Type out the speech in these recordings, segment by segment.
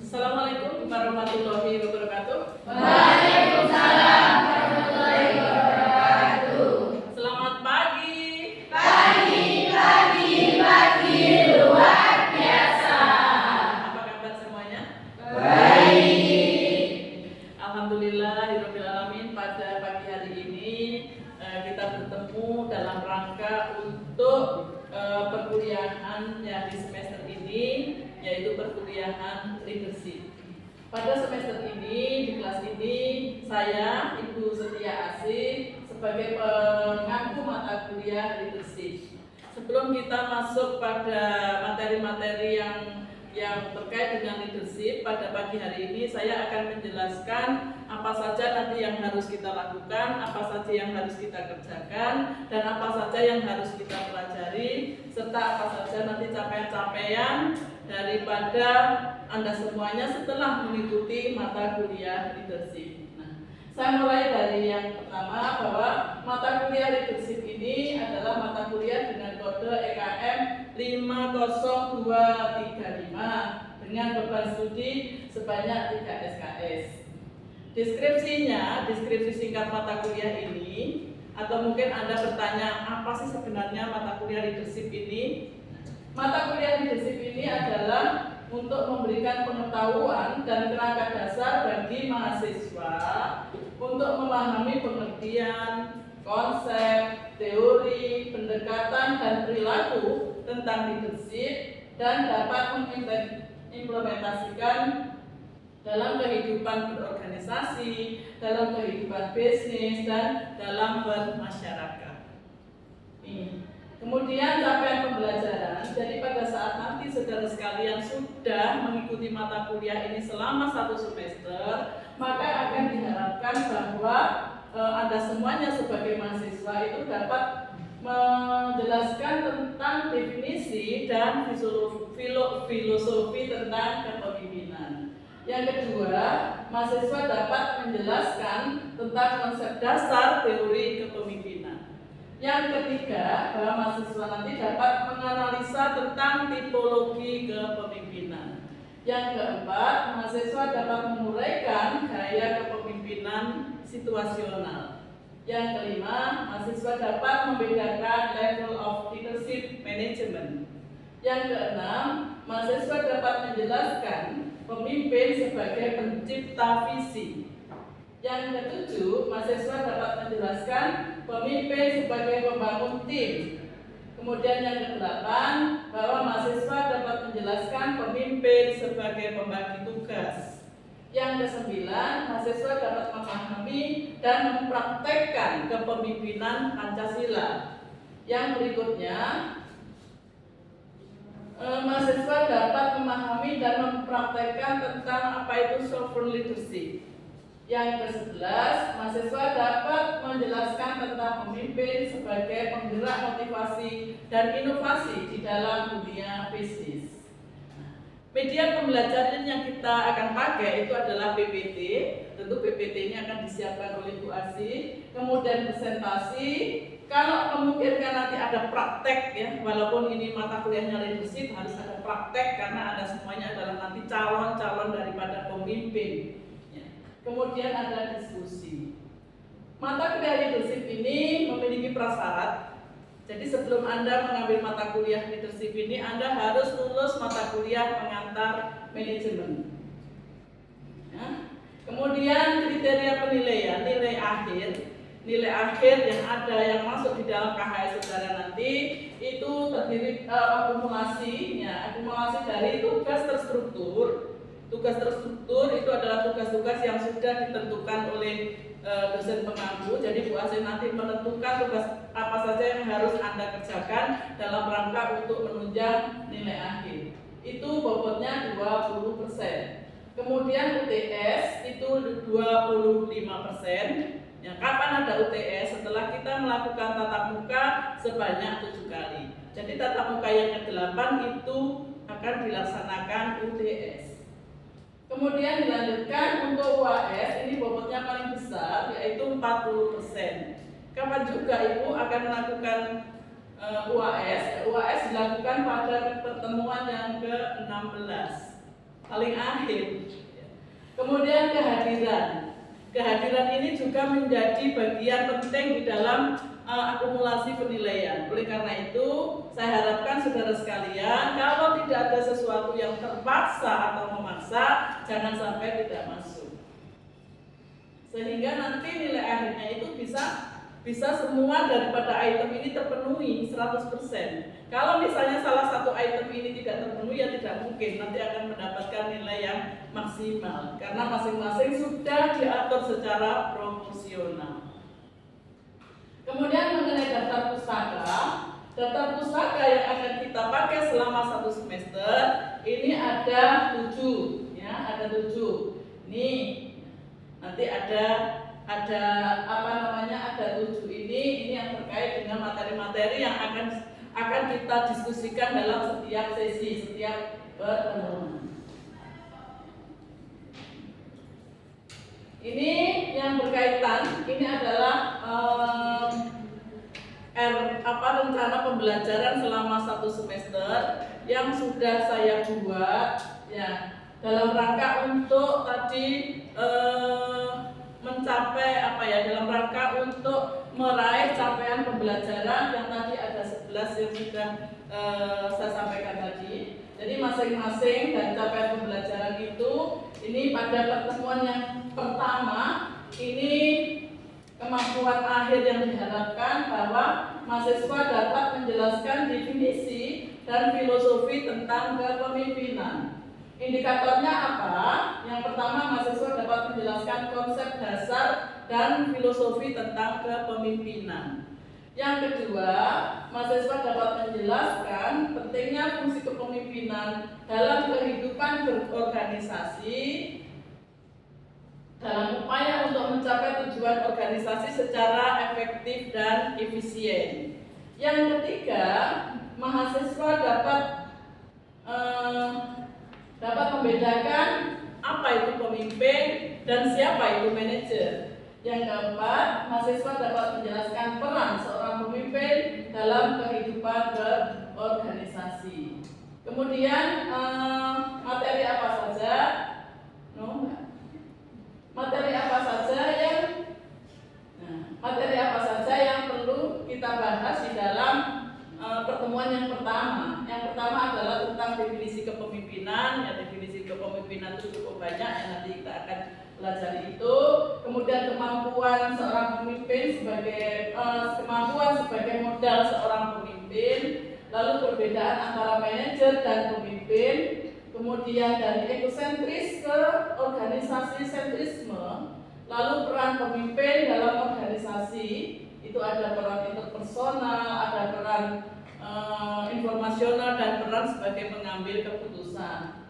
Assalamualaikum warahmatullahi wabarakatuh. Waalaikumsalam warahmatullahi wabarakatuh. Selamat pagi. Pagi luar biasa. Apa kabar semuanya? Baik. Alhamdulillahirabbil alamin. Pada pagi hari ini kita bertemu dalam rangka untuk perkuliahan yang di semester ini, yaitu perkuliahan leadership. Pada semester ini, di kelas ini, saya Ibu Setia Asih sebagai pengampu mata kuliah leadership. Sebelum kita masuk pada materi-materi yang terkait dengan leadership, pada pagi hari ini saya akan menjelaskan apa saja nanti yang harus kita lakukan, apa saja yang harus kita kerjakan, dan apa saja yang harus kita pelajari, serta apa saja nanti capaian-capaian daripada Anda semuanya setelah mengikuti mata kuliah leadership. Saya mulai dari yang pertama, bahwa mata kuliah leadership ini adalah mata kuliah dengan kode EKM 50235 dengan beban studi sebanyak 3 SKS. Deskripsi singkat mata kuliah ini, atau mungkin Anda bertanya, apa sih sebenarnya mata kuliah leadership ini? Mata kuliah leadership ini adalah untuk memberikan pengetahuan dan kerangka dasar bagi mahasiswa untuk memahami pengertian, konsep, teori, pendekatan, dan perilaku tentang leadership dan dapat mengimplementasikan dalam kehidupan berorganisasi, dalam kehidupan bisnis, dan dalam bermasyarakat. Kemudian capaian pembelajaran. Jadi pada saat nanti saudara sekalian sudah mengikuti mata kuliah ini selama 1 semester, maka akan diharapkan bahwa Anda semuanya sebagai mahasiswa itu dapat menjelaskan tentang definisi dan filosofi tentang kepemimpinan. Yang kedua, mahasiswa dapat menjelaskan tentang konsep dasar teori kepemimpinan. Yang ketiga, bahwa mahasiswa nanti dapat menganalisa tentang tipologi kepemimpinan. Yang keempat, mahasiswa dapat menguraikan gaya kepemimpinan situasional. Yang kelima, mahasiswa dapat membedakan level of leadership management. Yang keenam, mahasiswa dapat menjelaskan pemimpin sebagai pencipta visi. Yang ketujuh, mahasiswa dapat menjelaskan pemimpin sebagai pembangun tim. Kemudian yang kedelapan, bahwa mahasiswa dapat menjelaskan pemimpin sebagai pembagi tugas. Yang kesembilan, mahasiswa dapat memahami dan mempraktekkan kepemimpinan Pancasila. Yang berikutnya, mahasiswa dapat memahami dan mempraktekkan tentang apa itu sovereign leadership. Yang ke-11, mahasiswa dapat menjelaskan tentang pemimpin sebagai penggerak motivasi dan inovasi di dalam dunia bisnis. Media pembelajaran yang kita akan pakai itu adalah PPT. Tentu PPT ini akan disiapkan oleh Bu Asih. Kemudian presentasi. Kalau memungkinkan nanti ada praktek, ya, walaupun ini mata kuliahnya leadership, harus ada praktek karena Anda semuanya adalah nanti calon-calon daripada pemimpin. Kemudian ada diskusi. Mata kuliah leadership ini memiliki prasyarat. Jadi sebelum Anda mengambil mata kuliah leadership ini, Anda harus lulus mata kuliah pengantar manajemen. Ya. Kemudian kriteria penilaian, nilai akhir yang ada yang masuk di dalam KHS saudara nanti itu terdiri akumulasi dari tugas terstruktur. Tugas terstruktur itu adalah tugas-tugas yang sudah ditentukan oleh dosen pengampu. Jadi Bu Asih nanti menentukan tugas apa saja yang harus Anda kerjakan dalam rangka untuk menunjang nilai akhir. Itu bobotnya 20%. Kemudian UTS itu 25%. Ya, kapan ada UTS? Setelah kita melakukan tatap muka sebanyak 7 kali. Jadi tatap muka yang ke-8 itu akan dilaksanakan UTS. Kemudian dilanjutkan untuk UAS, ini bobotnya paling besar, yaitu 40%. Kapan juga Ibu akan melakukan UAS? UAS dilakukan pada pertemuan yang ke-16. paling akhir. Kemudian kehadiran. Kehadiran ini juga menjadi bagian penting di dalam akumulasi penilaian. Oleh karena itu, saya harapkan saudara sekalian, kalau tidak ada sesuatu yang terpaksa atau memaksa, jangan sampai tidak masuk. Sehingga nanti nilai akhirnya itu bisa semua daripada item ini terpenuhi 100%. Kalau misalnya salah satu item ini tidak terpenuhi, ya tidak mungkin nanti akan mendapatkan nilai yang maksimal karena masing-masing sudah diatur secara proporsional. Kemudian mengenai daftar pustaka yang akan kita pakai selama 1 semester ini ada 7, ya, ada 7. Ini nanti ada ada 7 ini yang terkait dengan materi-materi yang akan kita diskusikan dalam setiap sesi, setiap pertemuan. Ini yang berkaitan, ini adalah rencana pembelajaran selama 1 semester yang sudah saya buat, ya, dalam rangka untuk tadi mencapai dalam rangka untuk meraih capaian pembelajaran yang tadi ada 11 yang sudah saya sampaikan tadi. Jadi masing-masing dari capaian pembelajaran itu, ini pada pertemuan yang pertama ini kemampuan akhir yang diharapkan bahwa mahasiswa dapat menjelaskan definisi dan filosofi tentang kepemimpinan. Indikatornya apa? Yang pertama, mahasiswa dapat menjelaskan konsep dasar dan filosofi tentang kepemimpinan. Yang kedua, mahasiswa dapat menjelaskan pentingnya fungsi kepemimpinan dalam kehidupan berorganisasi dalam upaya untuk mencapai tujuan organisasi secara efektif dan efisien. Yang ketiga, mahasiswa dapat membedakan apa itu pemimpin dan siapa itu manajer. Yang keempat, mahasiswa dapat menjelaskan peran seorang pemimpin dalam kehidupan berorganisasi. Kemudian materi apa saja? Materi apa saja yang perlu kita bahas di dalam pertemuan yang pertama. Yang pertama adalah tentang definisi kepemimpinan. Ya, definisi kepemimpinan itu cukup banyak yang nanti kita akan pelajari itu. Kemudian kemampuan seorang pemimpin kemampuan sebagai modal seorang pemimpin. Lalu perbedaan antara manajer dan pemimpin. Kemudian dari egosentris ke organisasi sentrisme. Lalu peran pemimpin dalam organisasi, itu ada peran interpersonal, ada peran informasional, dan peran sebagai pengambil keputusan.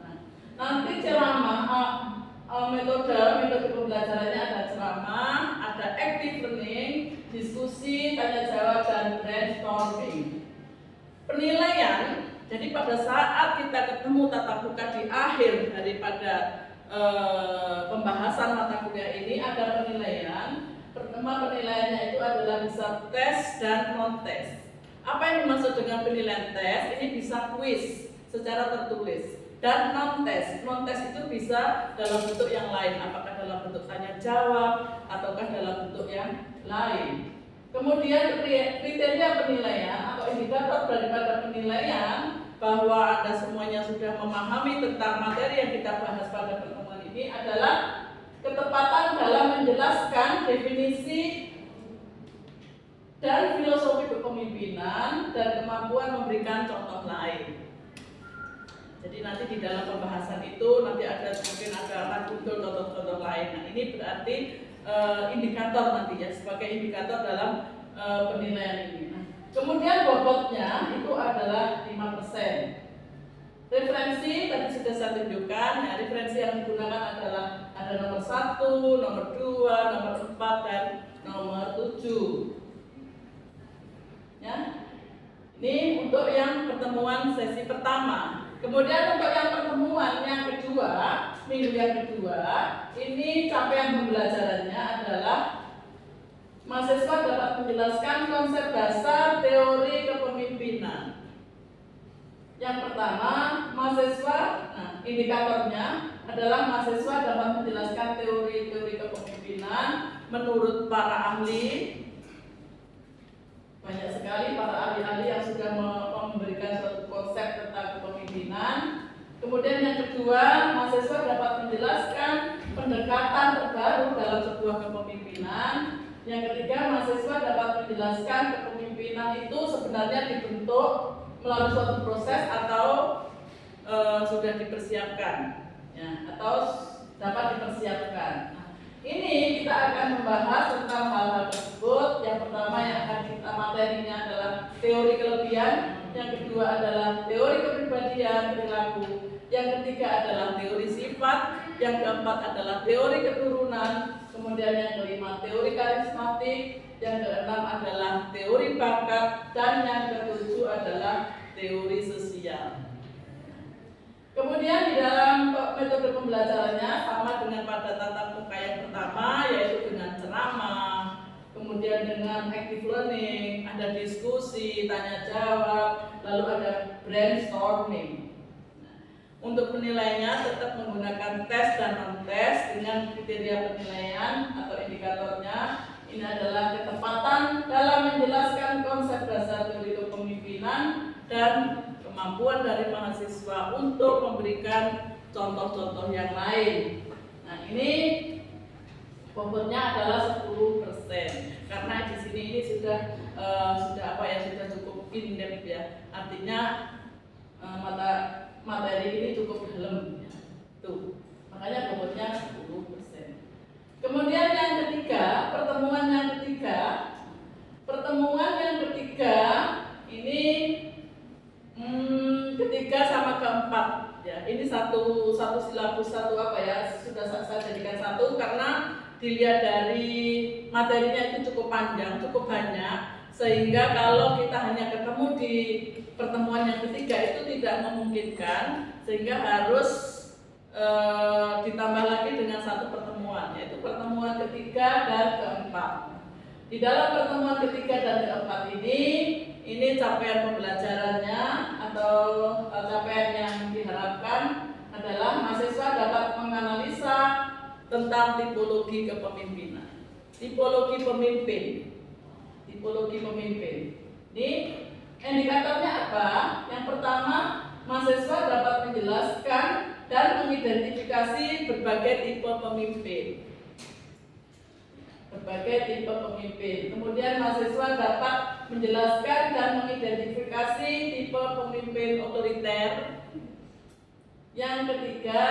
Nanti ceramah, metode pembelajarannya ada ceramah, ada active learning, diskusi, tanya jawab, dan brainstorming. Penilaian, jadi pada saat kita ketemu tatap muka di akhir daripada pembahasan mata kuliah ini ada penilaian. Pertama, penilaiannya itu adalah bisa tes dan non-tes. Apa yang dimaksud dengan penilaian tes? Ini bisa kuis secara tertulis dan non-tes. Non-tes itu bisa dalam bentuk yang lain, apakah dalam bentuk tanya jawab ataukah dalam bentuk yang lain. Kemudian kriteria penilaian atau indikator daripada penilaian bahwa Anda semuanya sudah memahami tentang materi yang kita bahas pada pertemuan ini adalah ketepatan dalam menjelaskan definisi dan filosofi kepemimpinan dan kemampuan memberikan contoh lain. Jadi nanti di dalam pembahasan itu nanti mungkin akan muncul contoh-contoh lain. Nah, ini berarti indikator nanti ya, sebagai indikator dalam penilaian ini. Kemudian bobotnya itu adalah 5%. Referensi tadi sudah saya tunjukkan. Ya, referensi yang digunakan adalah ada nomor 1, nomor 2, nomor 4, dan nomor 7. Ya. Ini untuk yang pertemuan sesi pertama. Kemudian untuk yang pertemuan yang kedua, minggu yang kedua, ini capaian pembelajarannya adalah mahasiswa dapat menjelaskan konsep dasar teori kepemimpinan. Yang pertama, mahasiswa, indikatornya adalah mahasiswa dapat menjelaskan teori-teori kepemimpinan menurut para ahli. Banyak sekali para ahli-ahli yang sudah memberikan suatu konsep tentang kepemimpinan. Kemudian yang kedua, mahasiswa dapat menjelaskan pendekatan terbaru dalam sebuah kepemimpinan. Yang ketiga, mahasiswa dapat menjelaskan kepemimpinan itu sebenarnya dibentuk melalui suatu proses atau sudah dipersiapkan, ya, atau dapat dipersiapkan. Nah, ini kita akan membahas tentang hal-hal tersebut. Yang pertama yang akan kita materinya adalah teori kelebihan, yang kedua adalah teori kepribadian perilaku, yang ketiga adalah teori sifat, yang keempat adalah teori keturunan, kemudian yang kelima teori karismatik, yang keenam adalah teori bakat, dan yang ketujuh adalah teori sosial. Kemudian di dalam metode pembelajarannya sama dengan pada tatap muka yang pertama, yaitu dengan ceramah, kemudian dengan active learning, ada diskusi, tanya jawab, lalu ada brainstorming. Untuk penilaiannya tetap menggunakan tes dan non-tes dengan kriteria penilaian atau indikatornya. Ini adalah ketepatan dalam menjelaskan konsep dasar teori kepemimpinan dan kemampuan dari mahasiswa untuk memberikan contoh-contoh yang lain. Nah, ini bobotnya adalah 10%. Karena di sini ini sudah cukup in-depth ya. Artinya materi ini cukup dalam ya. Tuh. Makanya bobotnya 10%. Kemudian yang ketiga, pertemuan yang ketiga ini ketiga sama keempat ya. Ini satu silabus, sudah saya jadikan satu karena dilihat dari materinya itu cukup panjang, cukup banyak, sehingga kalau kita hanya ketemu di pertemuan yang ketiga itu tidak memungkinkan, sehingga harus ditambah lagi dengan satu pertemuan, yaitu pertemuan ketiga dan keempat. Di dalam pertemuan ketiga dan keempat ini capaian pembelajarannya atau capaian yang diharapkan adalah mahasiswa dapat menganalisa tentang tipologi kepemimpinan, tipologi pemimpin. Ini indikatornya apa? Yang pertama, mahasiswa dapat menjelaskan dan mengidentifikasi berbagai tipe pemimpin. Kemudian mahasiswa dapat menjelaskan dan mengidentifikasi tipe pemimpin otoriter. Yang ketiga,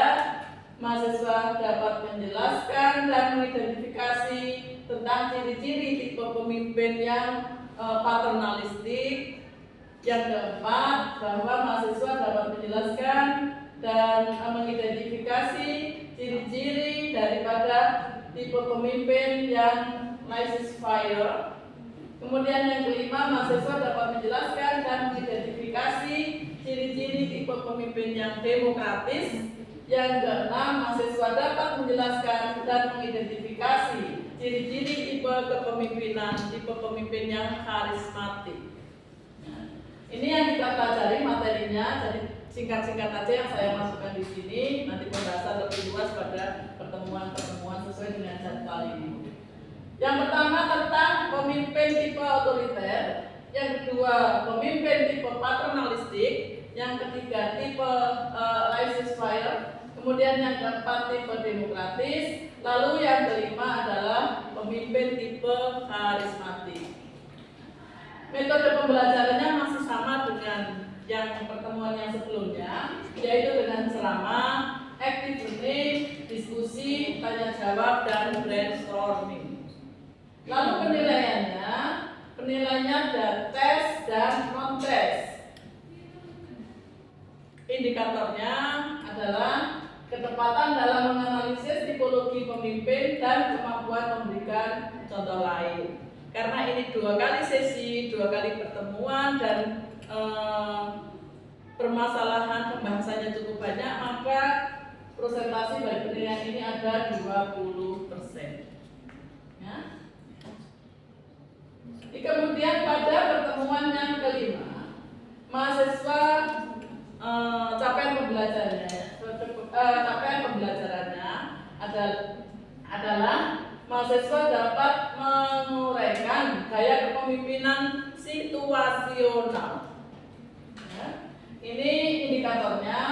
mahasiswa dapat menjelaskan dan mengidentifikasi tentang ciri-ciri tipe pemimpin yang paternalistik. Yang keempat, bahwa mahasiswa dapat menjelaskan dan mengidentifikasi ciri-ciri daripada tipe pemimpin yang laissez-faire. Kemudian yang kelima, mahasiswa dapat menjelaskan dan mengidentifikasi ciri-ciri tipe pemimpin yang demokratis. Yang keenam, mahasiswa dapat menjelaskan dan mengidentifikasi ciri-ciri tipe kepemimpinan, tipe pemimpin yang karismatik. Nah, ini yang kita pelajari materinya, jadi singkat-singkat aja yang saya masukkan di sini. Nanti pembahasan lebih luas pada pertemuan-pertemuan sesuai dengan jadwal ini. Yang pertama tentang pemimpin tipe otoriter, yang kedua pemimpin tipe paternalistik, yang ketiga tipe laissez-faire, kemudian yang keempat tipe demokratis, lalu yang kelima adalah pemimpin tipe karismatik. Metode pembelajarannya masih sama dengan yang pertemuan yang sebelumnya, yaitu dengan ceramah, active learning, diskusi, tanya jawab, dan brainstorming. Lalu penilaiannya ada tes dan non-tes. Indikatornya adalah ketepatan dalam menganalisis tipologi pemimpin dan kemampuan memberikan contoh lain. Karena ini 2 kali sesi, 2 kali pertemuan, dan permasalahan pembahasannya cukup banyak, maka persentase dari penilaian ini ada 20%. Ya. Kemudian pada pertemuan yang kelima, mahasiswa capaian pembelajarannya. adalah mahasiswa dapat menguraikan gaya kepemimpinan situasional. Ya. Ini indikatornya,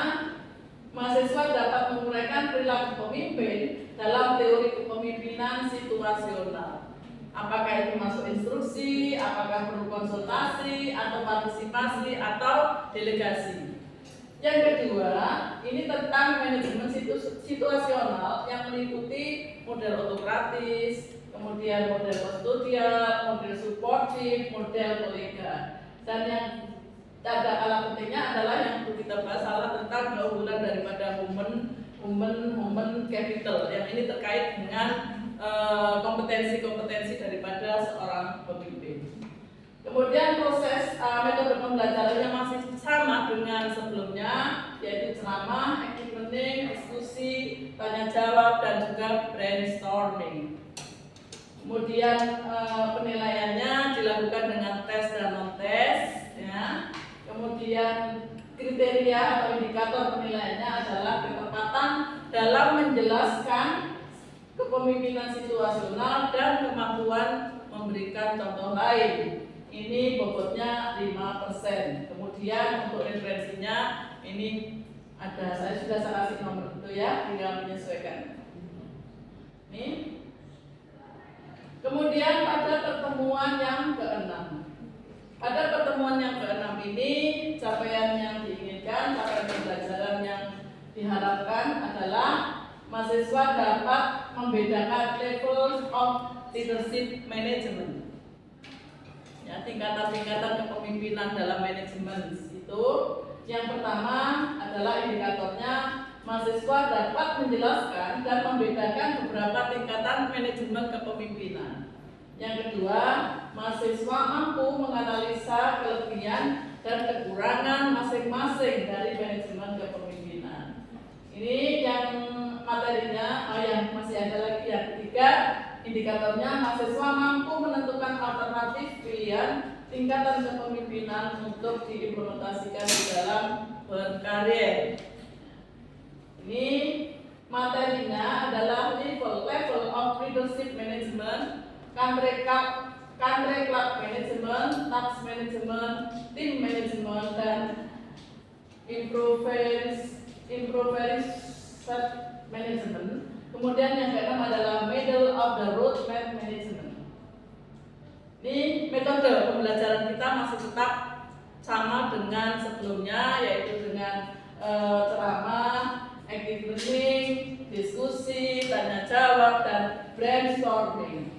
mahasiswa dapat menguraikan perilaku pemimpin dalam teori kepemimpinan situasional. Apakah itu masuk instruksi, apakah perlu konsultasi, atau partisipasi, atau delegasi. Yang kedua, ini tentang manajemen situasional yang meliputi model autokratis, kemudian model kustodial, model suportif, model kolega. Dan yang ada kalah pentingnya adalah yang perlu kita bahas adalah tentang keunggulan daripada human capital. Yang ini terkait dengan kompetensi-kompetensi daripada seorang pemimpin. Kemudian proses metode pembelajarannya masih sama dengan sebelumnya, yaitu ceramah, active learning, diskusi, tanya jawab, dan juga brainstorming. Kemudian penilaiannya dilakukan dengan tes dan non tes. Ya. Kemudian kriteria atau indikator penilaiannya adalah ketepatan dalam menjelaskan kepemimpinan situasional dan kemampuan memberikan contoh lain. Ini bobotnya 5%. Kemudian untuk referensinya ini ada, saya sudah kasih nomor itu ya, tinggal menyesuaikan. Ini. Kemudian pada pertemuan yang ke-6. Pada pertemuan yang ke-6 ini capaian yang diinginkan, capaian pembelajaran yang diharapkan adalah mahasiswa dapat membedakan level of leadership management. Ya, tingkatan-tingkatan kepemimpinan dalam manajemen itu. Yang pertama adalah indikatornya, mahasiswa dapat menjelaskan dan membedakan beberapa tingkatan manajemen kepemimpinan. Yang kedua, mahasiswa mampu menganalisa kelebihan dan kekurangan masing-masing dari manajemen kepemimpinan. Ini yang materinya, yang masih ada lagi yang ketiga. Indikatornya, mahasiswa mampu menentukan alternatif pilihan tingkatan kepemimpinan untuk diimplementasikan di dalam berkarir. Ini materinya adalah level of leadership management, country club management, task management, team management, dan improvised management. Kemudian yang keenam adalah middle of the road map management. Ini metode pembelajaran kita masih tetap sama dengan sebelumnya, yaitu dengan ceramah, active learning, diskusi, tanya jawab, dan brainstorming.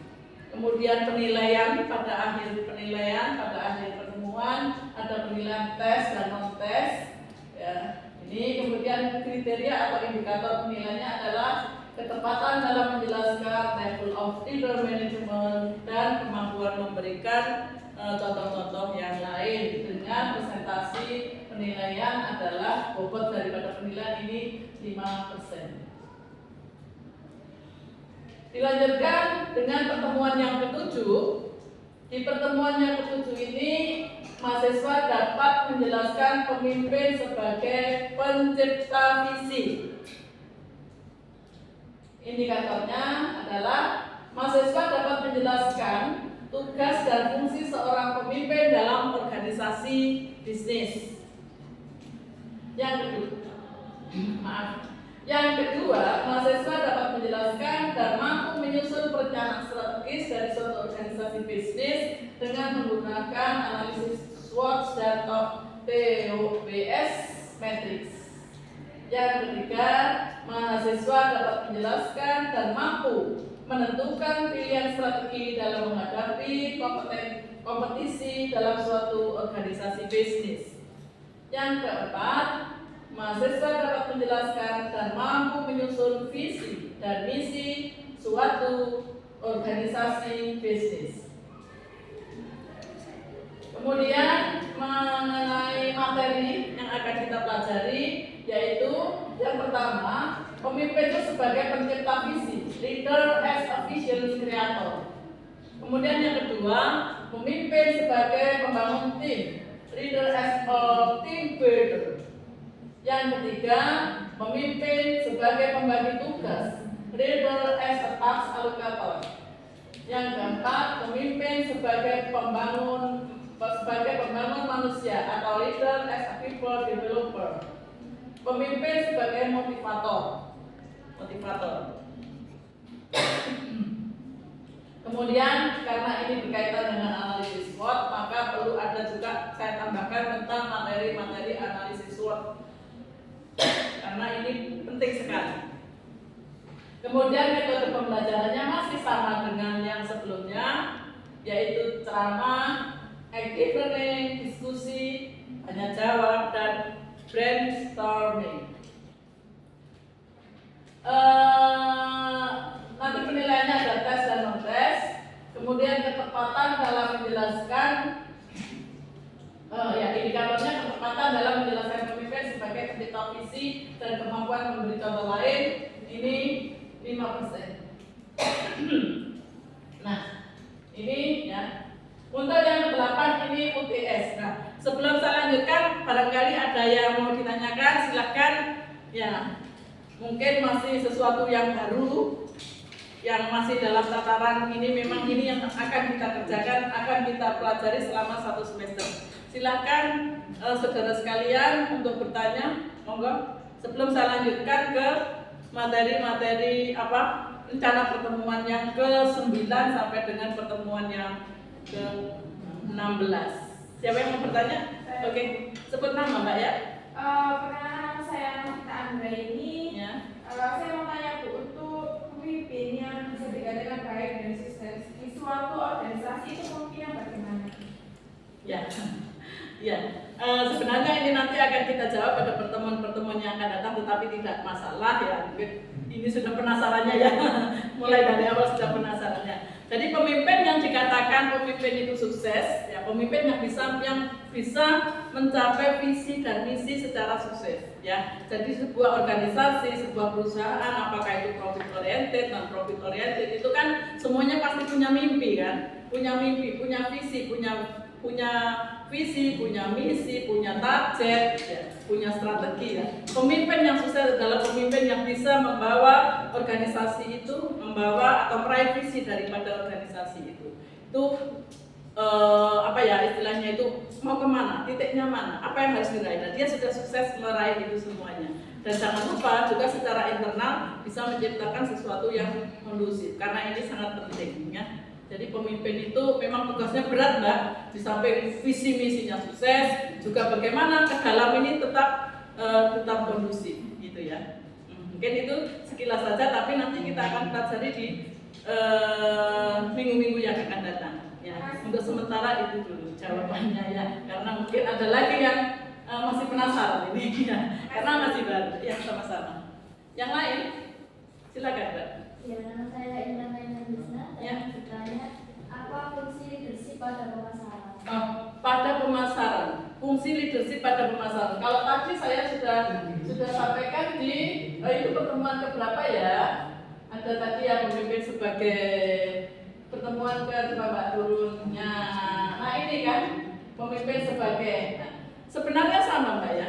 Kemudian penilaian pada akhir pertemuan ada penilaian tes dan non tes. Ya, ini kemudian kriteria atau indikator penilaiannya adalah ketepatan dalam menjelaskan, level of leader management, dan kemampuan memberikan contoh-contoh yang lain. Dengan presentasi penilaian adalah bobot daripada penilaian ini 5%. Dilanjutkan dengan pertemuan yang ketujuh. Di pertemuan yang ketujuh ini, mahasiswa dapat menjelaskan pemimpin sebagai pencipta visi. Indikatornya adalah mahasiswa dapat menjelaskan tugas dan fungsi seorang pemimpin dalam organisasi bisnis. Yang kedua, mahasiswa dapat menjelaskan dan mampu menyusun perencanaan strategis dari suatu organisasi bisnis dengan menggunakan analisis SWOT dan TOBS matrix. Yang ketiga, mahasiswa dapat menjelaskan dan mampu menentukan pilihan strategi dalam menghadapi kompetisi dalam suatu organisasi bisnis. Yang keempat, mahasiswa dapat menjelaskan dan mampu menyusun visi dan misi suatu organisasi bisnis. Kemudian mengenai materi yang akan kita pelajari, yaitu yang pertama, pemimpin itu sebagai pencipta visi, leader as a vision creator. Kemudian yang kedua, pemimpin sebagai pembangun tim, leader as a team builder. Yang ketiga, pemimpin sebagai pembagi tugas, leader as a tax allocator. Yang keempat, pemimpin sebagai pembangun manusia atau leader as a people developer. Pemimpin sebagai motivator. Kemudian karena ini berkaitan dengan analisis SWOT, maka perlu ada juga saya tambahkan tentang materi-materi analisis SWOT. Karena ini penting sekali. Kemudian metode pembelajarannya masih sama dengan yang sebelumnya, yaitu ceramah, active learning, diskusi, tanya jawab, dan brainstorming. Nanti penilaiannya ada tes dan non-tes. Kemudian ketepatan dalam menjelaskan, indikatornya ketepatan dalam menjelaskan pemimpin sebagai pencipta visi dan kemampuan memberi contoh lain. Ini 5%. Nah, ini ya. Untuk yang ke-8 ini UTS. Nah, sebelum saya lanjutkan, barangkali ada yang mau ditanyakan, silahkan. Ya, mungkin masih sesuatu yang baru, yang masih dalam tataran ini, memang ini yang akan kita kerjakan, akan kita pelajari selama 1 semester. Silahkan saudara sekalian untuk bertanya, monggo. Sebelum saya lanjutkan ke materi-materi rencana pertemuan yang ke-9 sampai dengan pertemuan yang ke-16. Siapa yang mau bertanya? Oke, sebut nama Mbak ya. Perkenalkan saya Novita Anggra ini. Ya. Saya mau tanya Bu, untuk pemimpin yang bisa dikatakan baik dan sukses di suatu organisasi itu mungkin bagaimana? Ya. Ya, sebenarnya ini nanti akan kita jawab pada pertemuan-pertemuan yang akan datang, tetapi tidak masalah ya. Ini sudah penasarannya ya, mulai dari awal sudah penasarannya. Jadi pemimpin yang dikatakan pemimpin itu sukses, ya pemimpin yang bisa mencapai visi dan misi secara sukses, ya. Jadi sebuah organisasi, sebuah perusahaan, apakah itu profit oriented, non profit oriented, itu kan semuanya pasti punya mimpi kan, punya mimpi, punya visi, punya visi, punya misi, punya target, ya, punya strategi ya. Pemimpin yang sukses adalah pemimpin yang bisa membawa organisasi itu, membawa atau meraih visi daripada organisasi itu. Itu istilahnya itu mau kemana, titiknya mana, apa yang harus diraih. Nah, dia sudah sukses meraih itu semuanya. Dan jangan lupa juga secara internal bisa menciptakan sesuatu yang kondusif, karena ini sangat penting ya. Jadi pemimpin itu memang tugasnya berat Mbak, di samping visi misinya sukses, juga bagaimana ke dalam ini tetap kondusif gitu ya. Mungkin itu sekilas saja, tapi nanti kita akan pelajari di minggu-minggu yang akan datang. Ya, untuk sementara itu dulu jawabannya ya, karena mungkin ada lagi yang masih penasaran ini ya, karena masih baru ya sama-sama. Yang lain, silakan Mbak. Ya, nama saya Indah Mainandisna. Ya. Bertanya, apa fungsi leadership pada pemasaran? Pada pemasaran, fungsi leadership pada pemasaran. Kalau tadi saya sudah sampaikan di itu pertemuan keberapa ya? Ada tadi yang memimpin sebagai pertemuan coba Mbak turunnya. Nah ini kan pemimpin sebagai. Nah, sebenarnya sama Mbak ya.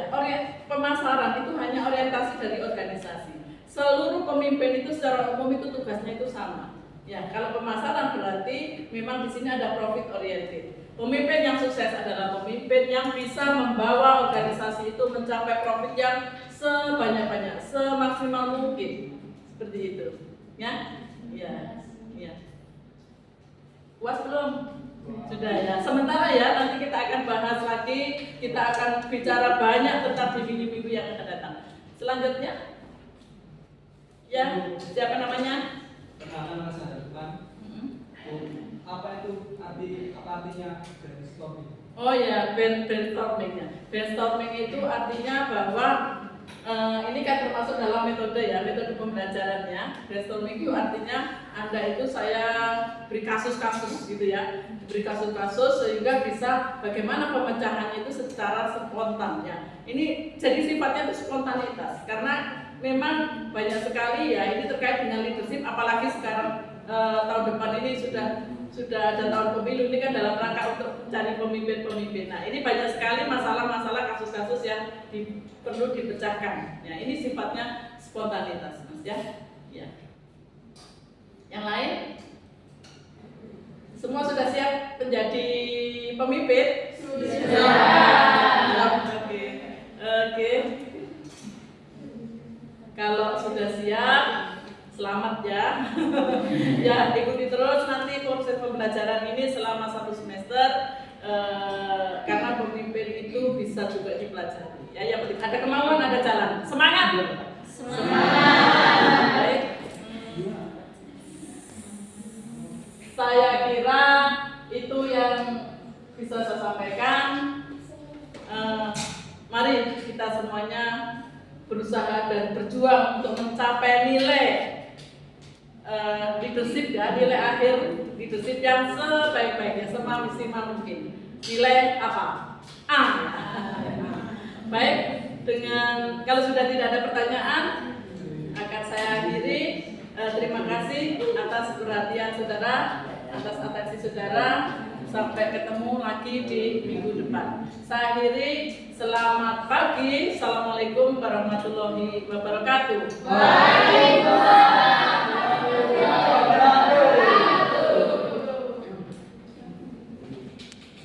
Pemasaran itu hanya orientasi dari organisasi. Seluruh pemimpin itu secara umum itu tugasnya itu sama. Ya, kalau pemasaran berarti memang di sini ada profit oriented. Pemimpin yang sukses adalah pemimpin yang bisa membawa organisasi itu mencapai profit yang sebanyak-banyak, semaksimal mungkin. Seperti itu. Ya? Ya. Ya. Puas belum? Sudah ya. Sementara ya, nanti kita akan bahas lagi, kita akan bicara banyak tentang di minggu-minggu yang akan datang. Selanjutnya ya, siapa namanya? Pertama saya depan. Apa artinya brainstorming? Oh ya, brainstorming ya. Brainstorming itu artinya bahwa ini kan termasuk dalam metode pembelajarannya. Brainstorming itu artinya saya beri kasus-kasus gitu ya, diberi kasus-kasus sehingga bisa bagaimana pemecahannya itu secara spontan ya. Ini jadi sifatnya itu spontanitas karena memang banyak sekali ya ini terkait dengan leadership, apalagi sekarang tahun depan ini sudah ada tahun pemilu, ini kan dalam rangka untuk mencari pemimpin-pemimpin. Nah ini banyak sekali masalah-masalah kasus-kasus yang perlu dipecahkan. Ya ini sifatnya spontanitas, Mas ya. Ya. Yang lain? Semua sudah siap menjadi pemimpin? Sudah. Oke. Oke. Kalau sudah siap, selamat ya. Ya, ikuti terus nanti proses pembelajaran ini selama 1 semester. Karena pemimpin itu bisa juga dipelajari. Ya, yang penting ada kemauan, ada jalan. Semangat. Semangat. Baik. Saya kira itu yang bisa saya sampaikan. Mari kita semuanya berusaha dan berjuang untuk mencapai nilai leadership ya, nilai akhir leadership yang sebaik-baiknya, semaksimal mungkin. Nilai apa? A. Baik, dengan kalau sudah tidak ada pertanyaan akan saya akhiri. Terima kasih atas perhatian saudara, atas atensi saudara. Sampai ketemu lagi di minggu depan. Saya akhiri, selamat pagi. Assalamualaikum warahmatullahi wabarakatuh. Waalaikumsalam.